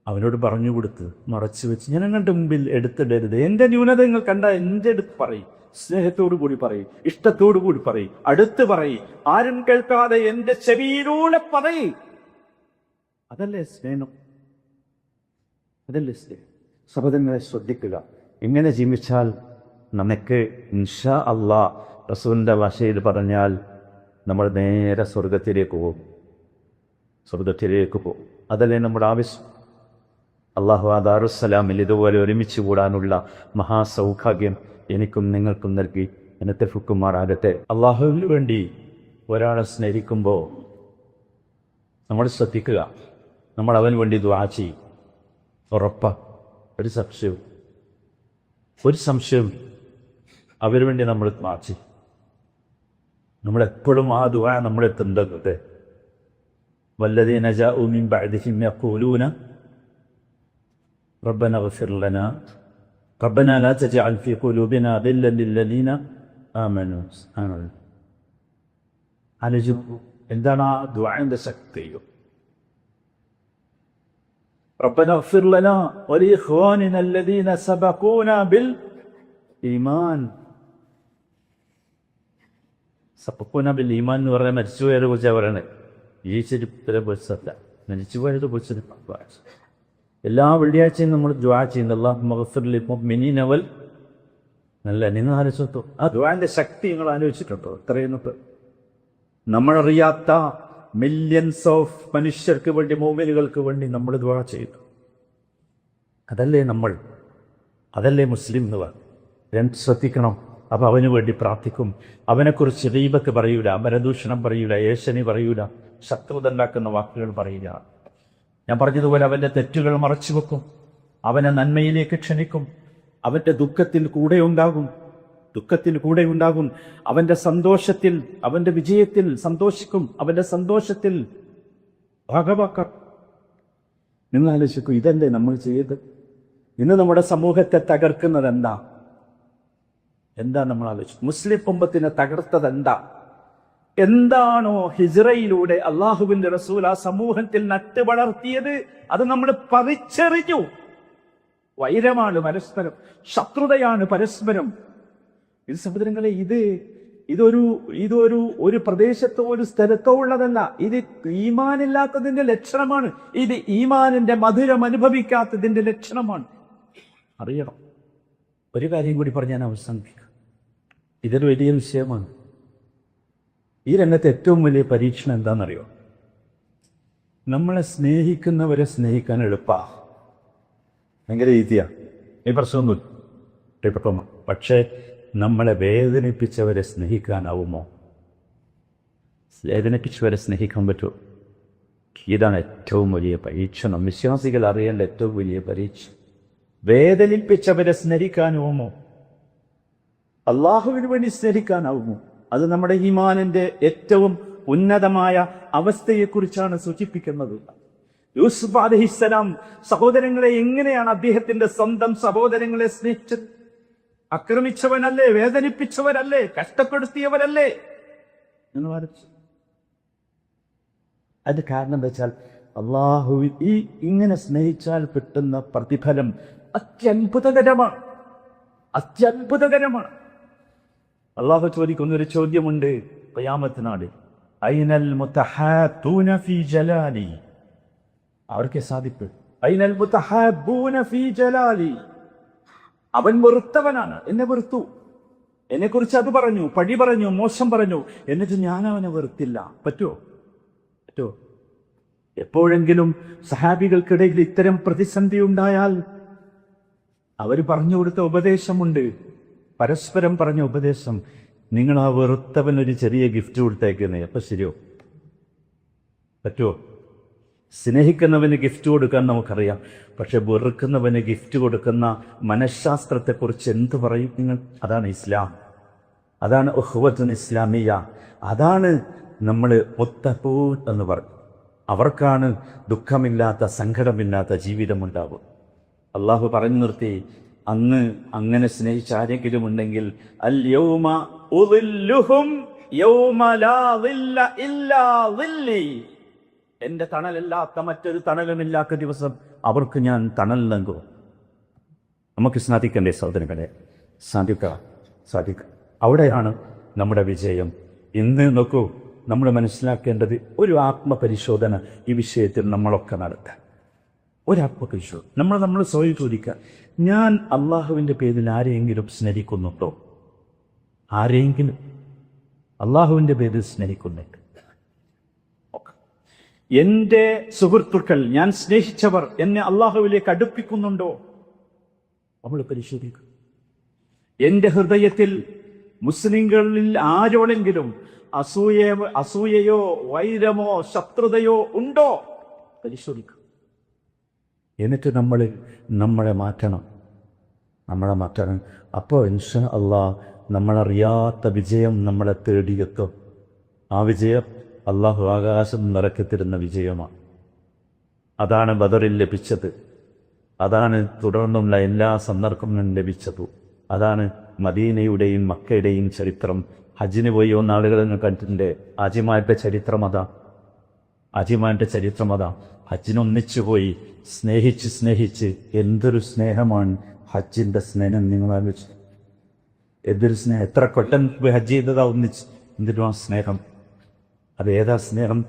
അവനോട് പറഞ്ഞു കൊടുത്ത് മറച്ചു വെച്ച് ഞാൻ അങ്ങോട്ട് മുമ്പിൽ എടുത്തിടരുത്. എന്റെ ന്യൂനത നിങ്ങൾ കണ്ട എന്റെ അടുത്ത് പറയും, സ്നേഹത്തോടു കൂടി പറയും, ഇഷ്ടത്തോടു കൂടി പറയും, അടുത്ത് പറയും, ആരും കേൾക്കാതെ എന്റെ ചെവിയിലൂടെ പറയും. അതല്ലേ സ്നേഹം? അതല്ലേ സ്നേഹം? സഹോദരങ്ങളെ ശ്രദ്ധിക്കുക. ഇങ്ങനെ ജീവിച്ചാൽ നമുക്ക് ഇൻഷാ അല്ലാഹ് റസൂലിന്റെ ഭാഷയിൽ പറഞ്ഞാൽ നമ്മൾ നേരെ സ്വർഗത്തിലേക്ക് പോകും. അതല്ലേ നമ്മുടെ ആവശ്യം. അള്ളാഹു ആ ദാറുസ്സലാമിൽ ഇതുപോലെ ഒരുമിച്ച് കൂടാനുള്ള മഹാസൗഭാഗ്യം എനിക്കും നിങ്ങൾക്കും നൽകി എന്നത്തെ ഫുക്കുമാറാകട്ടെ. അള്ളാഹുവിന് വേണ്ടി ഒരാളെ സ്നേഹിക്കുമ്പോൾ നമ്മൾ ശ്രദ്ധിക്കുക, നമ്മൾ അവന് വേണ്ടി ദുആ ചെയ്യും. ഉറപ്പാ, ഒരു സംശയവും അവന് വേണ്ടി നമ്മൾ ദുആ ചെയ്യും. നമ്മളെപ്പോഴും ആ ദുആ നമ്മളെത്തുന്നത് വല്ലദീന ജാഉ മിൻ ബഅദിഹിം യഖൂലൂന റബ്ബന ഇഗ്ഫിർ ലനാ റബ്ബന ലാ തജഅൽ ഫീ ഖുലൂബിനാ ഗില്ലൻ ലില്ലദീന ആമനൂ. ആലോചിക്കൂ, എന്താണ് ആ ദുആന്റെ ശക്തി? റബ്ബന ഇഗ്ഫിർ ലനാ വലിഇഖ്വാനിനാ അല്ലദീന സബഖൂനാ ബിൽ ഈമാൻ. സബഖൂനാ ബിൽ ഈമാൻ എന്ന് പറഞ്ഞാൽ മരിച്ചുപോയവരെ കുറിച്ചാണ് പറയണത്. ജീവിച്ചിരിപ്പവരെ കുറിച്ചല്ല, മരിച്ചുപോയവരെ കുറിച്ച്. എല്ലാ വെള്ളിയാഴ്ചയും നമ്മൾ ദുആ ചെയ്യുന്നത് അല്ലാഹുമ്മ ഇഗ്ഫിർ ലിൽ മുഅ്മിനീന വൽ. നല്ല നിങ്ങൾ ആലോചിച്ചോ ആ ദുആന്റെ ശക്തി. നിങ്ങൾ ആലോചിച്ചിട്ടുണ്ടോ? എത്രയെന്നൊക്കെ നമ്മളറിയാത്ത മില്യൺസ് ഓഫ് മനുഷ്യർക്ക് വേണ്ടി, മുഅ്മിനുകൾക്ക് വേണ്ടി നമ്മൾ ദുആ ചെയ്യുന്നു. അതല്ലേ മുസ്ലിം എന്ന് പറഞ്ഞു. ശ്രദ്ധിക്കണം. അപ്പം അവന് വേണ്ടി പ്രാർത്ഥിക്കും. അവനെക്കുറിച്ച് ഗീബത്ത് പറയൂല, പരദൂഷണം പറയൂല, ഏഷണി പറയൂല, ശത്രുത ഉണ്ടാക്കുന്ന വാക്കുകൾ പറയില്ല. ഞാൻ പറഞ്ഞതുപോലെ അവൻ്റെ തെറ്റുകൾ മറച്ചു വെക്കും, അവനെ നന്മയിലേക്ക് ക്ഷണിക്കും, അവൻ്റെ ദുഃഖത്തിൽ കൂടെ ഉണ്ടാകും, അവൻ്റെ സന്തോഷത്തിൽ, അവൻ്റെ വിജയത്തിൽ സന്തോഷിക്കും, അവൻ്റെ സന്തോഷത്തിൽ ഭാഗവാക്കാം. നിങ്ങൾ ആലോചിക്കൂ, ഇതല്ലേ നമ്മൾ ചെയ്ത് ഇന്ന് നമ്മുടെ സമൂഹത്തെ തകർക്കുന്നത് എന്താ നമ്മൾ ആലോചിച്ചു? മുസ്ലിം ഉമ്മത്തിനെ തകർത്തത് എന്താണോ ഹിജ്റയിലൂടെ അള്ളാഹുവിന്റെ റസൂൽ ആ സമൂഹത്തിൽ നട്ട് വളർത്തിയത്, അത് നമ്മൾ പറിച്ചെറിഞ്ഞു. വൈരമാണ് പരസ്പരം, ശത്രുതയാണ് പരസ്പരം. ഇത് സഹോദരങ്ങളെ, ഇതൊരു പ്രദേശത്തോ ഒരു സ്ഥലത്തോ ഉള്ളതല്ല. ഇത് ഈമാനില്ലാത്തതിന്റെ ലക്ഷണമാണ്. ഇത് ഈമാനിന്റെ മധുരം അനുഭവിക്കാത്തതിന്റെ ലക്ഷണമാണ്. അറിയണം. ഒരു കാര്യം കൂടി പറഞ്ഞ് ഞാൻ അവസാനിപ്പിക്കാം. ഇതൊരു വലിയ വിഷയമാണ്. ഈ രംഗത്ത് ഏറ്റവും വലിയ പരീക്ഷണം എന്താണെന്നറിയോ? നമ്മളെ സ്നേഹിക്കുന്നവരെ സ്നേഹിക്കാൻ എളുപ്പമാണ്, ഭയങ്കര ഈസിയാണ്, ഈ പ്രശ്നമൊന്നുമില്ല. പക്ഷേ നമ്മളെ വേദനിപ്പിച്ചവരെ സ്നേഹിക്കാനാവുമോ? വേദനിപ്പിച്ചവരെ സ്നേഹിക്കാൻ പറ്റുമോ? ഇതാണ് ഏറ്റവും വലിയ പരീക്ഷണം. വിശ്വാസികൾ അറിയേണ്ട ഏറ്റവും വലിയ പരീക്ഷ. വേദനിപ്പിച്ചവരെ സ്നേഹിക്കാനാവുമോ? അള്ളാഹുവിന് വേണ്ടി സ്നേഹിക്കാനാവുമോ? അത് നമ്മുടെ ഈമാനിന്റെ ഏറ്റവും ഉന്നതമായ അവസ്ഥയെക്കുറിച്ചാണ് സൂചിപ്പിക്കുന്നത്. യൂസുഫ് അലൈഹിസ്സലാം സഹോദരങ്ങളെ എങ്ങനെയാണ് അദ്ദേഹത്തിന്റെ സ്വന്തം സഹോദരങ്ങളെ സ്നേഹിച്ചത്? ആക്രമിച്ചവനല്ലേ, വേദനിപ്പിച്ചവരല്ലേ, കഷ്ടപ്പെടുത്തിയവരല്ലേ എന്ന് വാദിച്ചു. അത് കാരണം എന്താ വെച്ചാൽ അള്ളാഹു ഇങ്ങനെ സ്നേഹിച്ചാൽ കിട്ടുന്ന പ്രതിഫലം അത്യത്ഭുതകരമാണ്. അള്ളാഹു ചോദിക്കുന്ന ഒരു ചോദ്യമുണ്ട് ഖിയാമത്ത് നാളിൽ, ഐനൽ മുതഹാത്തൂന ഫീ ജലാലി, അവർക്ക് സാധിക്കും. ഐനൽ മുതഹാബൂന ഫീ ജലാലി, അവൻ വെറുത്തവനാണ്, എന്നെ വെറുത്തു, എന്നെ കുറിച്ച് അത് പറഞ്ഞു, പഴി പറഞ്ഞു, മോശം പറഞ്ഞു, എന്നിട്ട് ഞാൻ അവനെ വെറുത്തില്ല. പറ്റുമോ? എപ്പോഴെങ്കിലും സഹാബികൾക്കിടയിൽ ഇത്തരം പ്രതിസന്ധി ഉണ്ടായാൽ അവർ പറഞ്ഞു കൊടുത്ത ഉപദേശമുണ്ട്, പരസ്പരം പറഞ്ഞ ഉപദേശം, നിങ്ങൾ ആ വെറുത്തവനൊരു ചെറിയ ഗിഫ്റ്റ് കൊടുത്തേക്കുന്നേ, അപ്പൊ ശരിയോ? പറ്റുമോ? സ്നേഹിക്കുന്നവന് ഗിഫ്റ്റ് കൊടുക്കാൻ നമുക്കറിയാം, പക്ഷെ വെറുക്കുന്നവന് ഗിഫ്റ്റ് കൊടുക്കുന്ന മനഃശാസ്ത്രത്തെക്കുറിച്ച് എന്ത് പറയും നിങ്ങൾ? അതാണ് ഇസ്ലാം, അതാണ് ഉഖ്വത്തുൻ ഇസ്ലാമിയ, അതാണ് നമ്മൾ മുത്തഖൂൻ എന്ന് പറയും. അവർക്കാണ് ദുഃഖമില്ലാത്ത, സങ്കടമില്ലാത്ത ജീവിതമുണ്ടാവും. അള്ളാഹു പറഞ്ഞു നിർത്തി, അന്ന് അങ്ങനെ സ്നേഹിച്ച ആരെങ്കിലും ഉണ്ടെങ്കിൽ അൽ യൗമ ഉദില്ലുഹും യൗമ ലാ ദില്ല ഇല്ലാ ദില്ലി, എന്റെ തണലല്ലാത്ത മറ്റൊരു തണലുമില്ലാത്ത ദിവസം അവർക്ക് ഞാൻ തണൽ നൽകും. നമുക്ക് സാധിക്കണ്ടേ സഹോദരങ്ങളെ? സാധിക്കാം. അവിടെയാണ് നമ്മുടെ വിജയം. ഇന്ന് നോക്കൂ, നമ്മൾ മനസ്സിലാക്കേണ്ടത് ഒരു ആത്മപരിശോധന ഈ വിഷയത്തിൽ നമ്മളൊക്കെ നടത്താൻ. ഒരാത്മപരിശോധന നമ്മൾ സ്വയം ചോദിക്കുക, ഞാൻ അള്ളാഹുവിൻ്റെ പേരിൽ ആരെയെങ്കിലും സ്നേഹിക്കുന്നുണ്ടോ? ആരെയെങ്കിലും അള്ളാഹുവിൻ്റെ പേരിൽ സ്നേഹിക്കുന്നുണ്ട്? എൻ്റെ സുഹൃത്തുക്കൾ, ഞാൻ സ്നേഹിച്ചവർ എന്നെ അള്ളാഹുവിലേക്ക് അടുപ്പിക്കുന്നുണ്ടോ? നമ്മൾ പരിശോധിക്കും. എൻ്റെ ഹൃദയത്തിൽ മുസ്ലിങ്ങളിൽ ആരോടെങ്കിലും അസൂയയോ വൈരമോ ശത്രുതയോ ഉണ്ടോ? പരിശോധിക്കും. എന്നിട്ട് നമ്മളെ മാറ്റണം. അപ്പോൾ ഇൻഷാ അല്ലാഹ് നമ്മളറിയാത്ത വിജയം നമ്മളെ തേടിയെത്തും. ആ വിജയം അള്ളാഹു ആകാശം നിറക്കി തരുന്ന വിജയമാണ്. അതാണ് ബദറിൽ ലഭിച്ചത്, അതാണ് തുടർന്നുള്ള എല്ലാ സന്ദർഭങ്ങളും ലഭിച്ചത്. അതാണ് മദീനയുടെയും മക്കയുടെയും ചരിത്രം. ഹജ്ജിന് പോയി വന്ന ആളുകൾ കണ്ടിട്ടുണ്ട്. ആജിമാരുടെ ചരിത്രം അതാ. ഹജ്ജിനൊന്നിച്ചു പോയി സ്നേഹിച്ച് എന്തൊരു സ്നേഹമാണ് ഹജ്ജിന്റെ സ്നേഹം. നിങ്ങൾ ആലോചിച്ചു, എന്തൊരു സ്നേഹം! എത്ര കൊട്ടൻ ഹജ്ജ് ചെയ്തതാ ഒന്നിച്ച്. എന്തിനും ആ സ്നേഹം! അത് ഏതാ സ്നേഹം?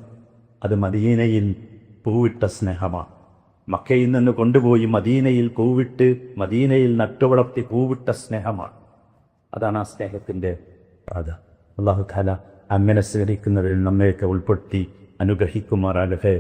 അത് മദീനയിൽ പൂവിട്ട സ്നേഹമാണ്. മക്കയിൽ നിന്ന് കൊണ്ടുപോയി മദീനയിൽ പൂവിട്ട്, മദീനയിൽ നട്ടുവളർത്തി പൂവിട്ട സ്നേഹമാണ്. അതാണ് ആ സ്നേഹത്തിൻ്റെ പാത. അല്ലാഹു തആല അങ്ങനെ സ്നേഹിക്കുന്നവരിൽ നമ്മയൊക്കെ ഉൾപ്പെടുത്തി അനുഗ്രഹിക്കുമാറാകട്ടെ.